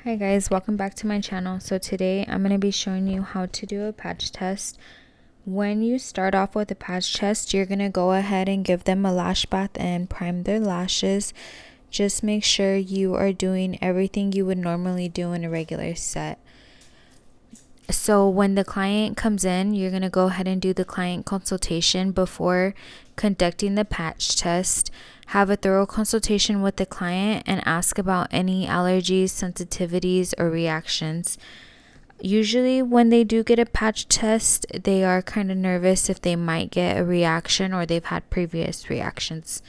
Hi guys, welcome back to my channel. So today I'm going to be showing you how to do a patch test. When you start off with a patch test, you're going to go ahead and give them a lash bath and prime their lashes. Just make sure you are doing everything you would normally do in a regular set. So when the client comes in, you're going to go ahead and do the client consultation before conducting the patch test. Have a thorough consultation with the client and ask about any allergies, sensitivities, or reactions. Usually when they do get a patch test, they are kind of nervous if they might get a reaction or they've had previous reactions.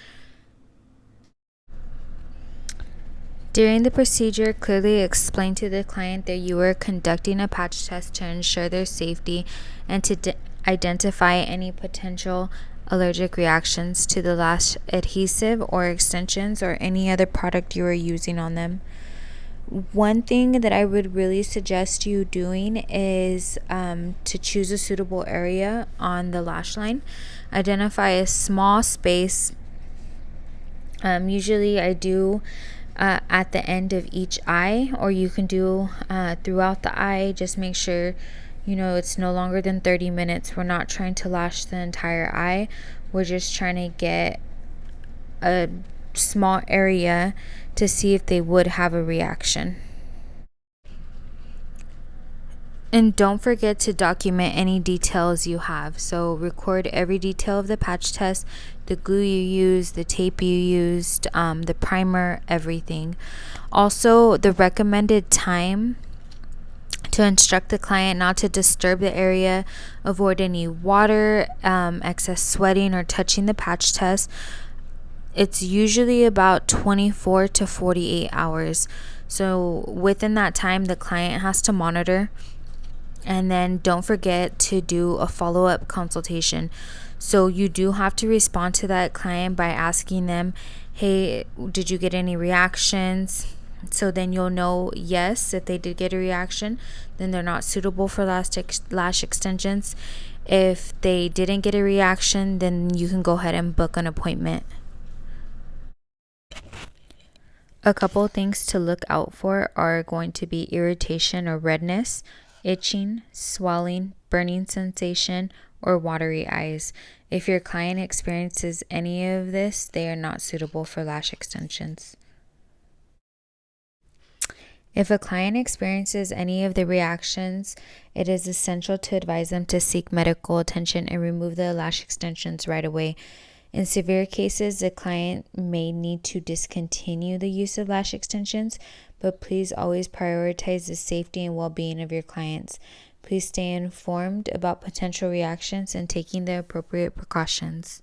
During the procedure, clearly explain to the client that you are conducting a patch test to ensure their safety and to identify any potential allergic reactions to the lash adhesive or extensions or any other product you are using on them. One thing that I would really suggest you doing is to choose a suitable area on the lash line. Identify a small space. Usually I do at the end of each eye, or you can do throughout the eye. Just make sure it's no longer than 30 minutes. We're not trying to lash the entire eye. We're just trying to get a small area to see if they would have a reaction. And don't forget to document any details you have. So record every detail of the patch test, the glue you used, the tape you used, the primer, everything. Also, the recommended time to instruct the client not to disturb the area, avoid any water, excess sweating, or touching the patch test. It's usually about 24 to 48 hours. So within that time, the client has to monitor. And then don't forget to do a follow-up consultation. So you do have to respond to that client by asking them, hey, did you get any reactions? So then you'll know, yes, if they did get a reaction, then they're not suitable for lash extensions. If they didn't get a reaction, then you can go ahead and book an appointment. A couple things to look out for are going to be irritation or redness, itching, swelling, burning sensation, or watery eyes. If your client experiences any of this, they are not suitable for lash extensions. If a client experiences any of the reactions, it is essential to advise them to seek medical attention and remove the lash extensions right away. In severe cases, the client may need to discontinue the use of lash extensions, but please always prioritize the safety and well-being of your clients. Please stay informed about potential reactions and taking the appropriate precautions.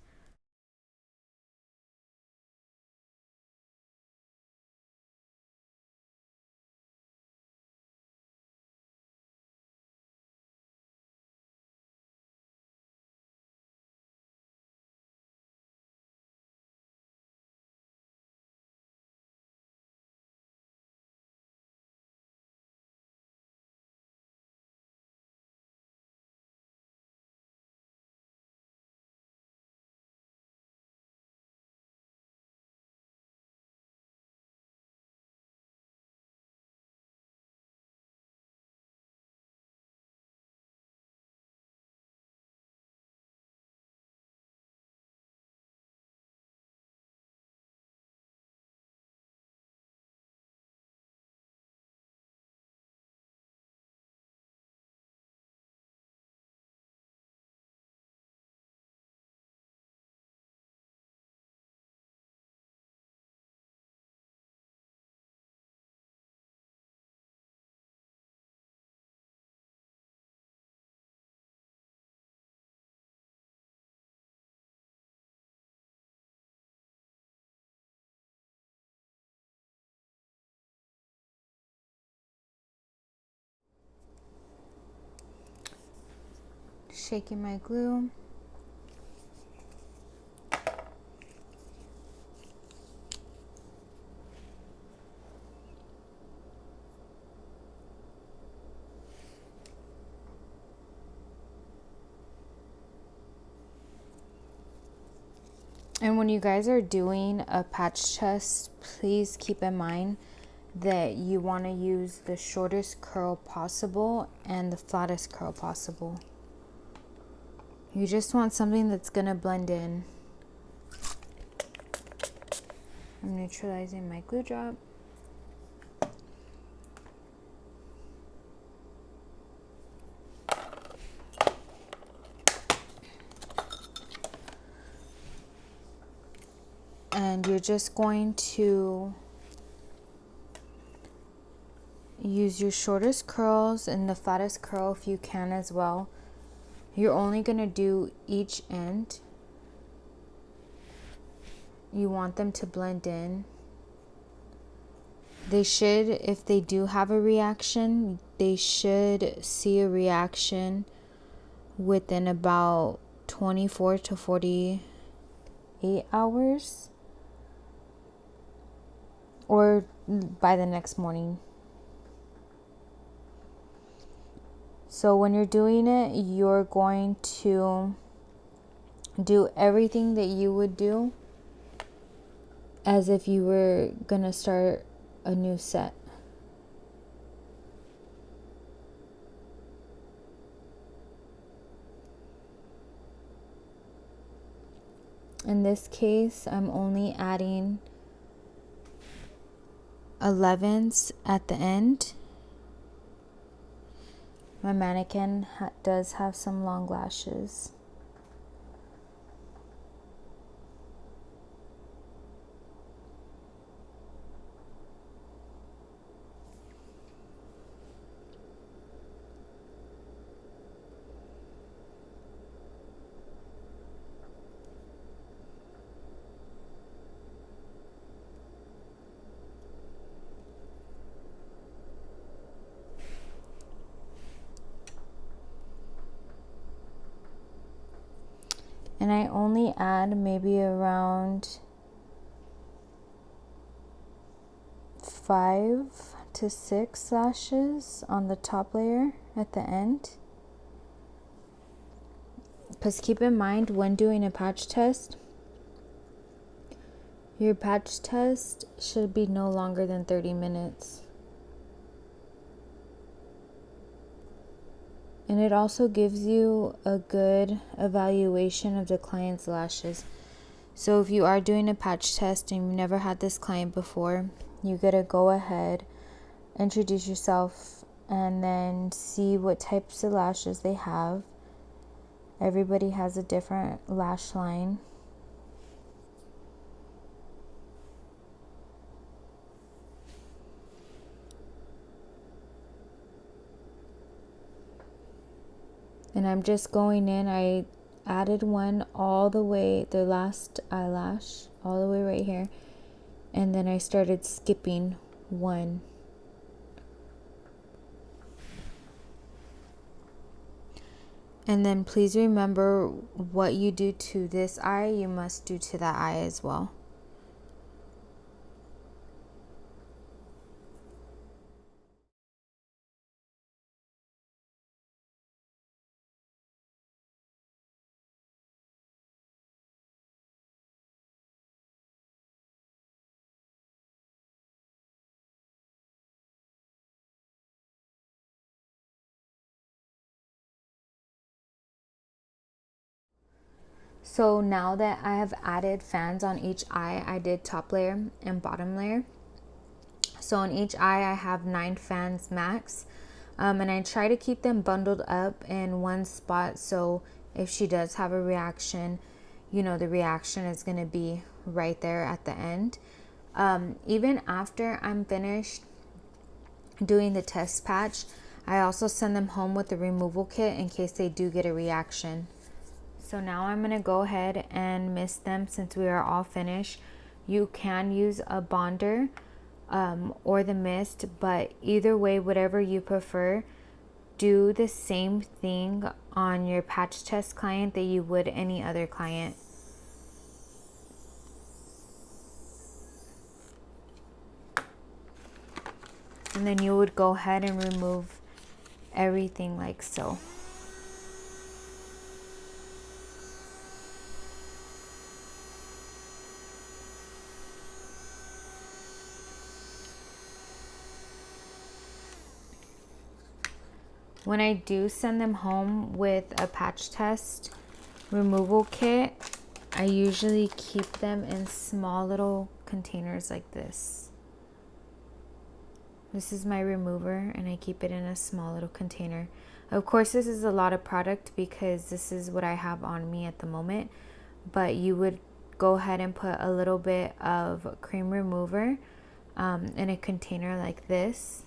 Shaking my glue. And when you guys are doing a patch test, please keep in mind that you want to use the shortest curl possible and the flattest curl possible. You just want something that's going to blend in. I'm neutralizing my glue drop. And you're just going to use your shortest curls and the flattest curl if you can as well. You're only going to do each end. You want them to blend in. They should, if they do have a reaction, they should see a reaction within about 24 to 48 hours. Or by the next morning. So when you're doing it, you're going to do everything that you would do as if you were gonna start a new set. In this case, I'm only adding 11s at the end. My mannequin does have some long lashes. And I only add maybe around 5 to 6 lashes on the top layer at the end. Because keep in mind, when doing a patch test, your patch test should be no longer than 30 minutes. And it also gives you a good evaluation of the client's lashes. So if you are doing a patch test and you've never had this client before, you gotta go ahead, introduce yourself, and then see what types of lashes they have. Everybody has a different lash line. And I'm just going in, I added one all the way, the last eyelash, all the way right here. And then I started skipping one. And then please remember, what you do to this eye, you must do to that eye as well. So now that I have added fans on each eye, I did top layer and bottom layer. So on each eye, I have 9 fans max. And I try to keep them bundled up in one spot. So if she does have a reaction, you know, the reaction is going to be right there at the end. Even after I'm finished doing the test patch, I also send them home with the removal kit in case they do get a reaction. So now I'm going to go ahead and mist them since we are all finished. You can use a bonder or the mist, but either way, whatever you prefer, do the same thing on your patch test client that you would any other client. And then you would go ahead and remove everything like so. When I do send them home with a patch test removal kit, I usually keep them in small little containers like this. This is my remover, and I keep it in a small little container. Of course, this is a lot of product because this is what I have on me at the moment, but you would go ahead and put a little bit of cream remover in a container like this,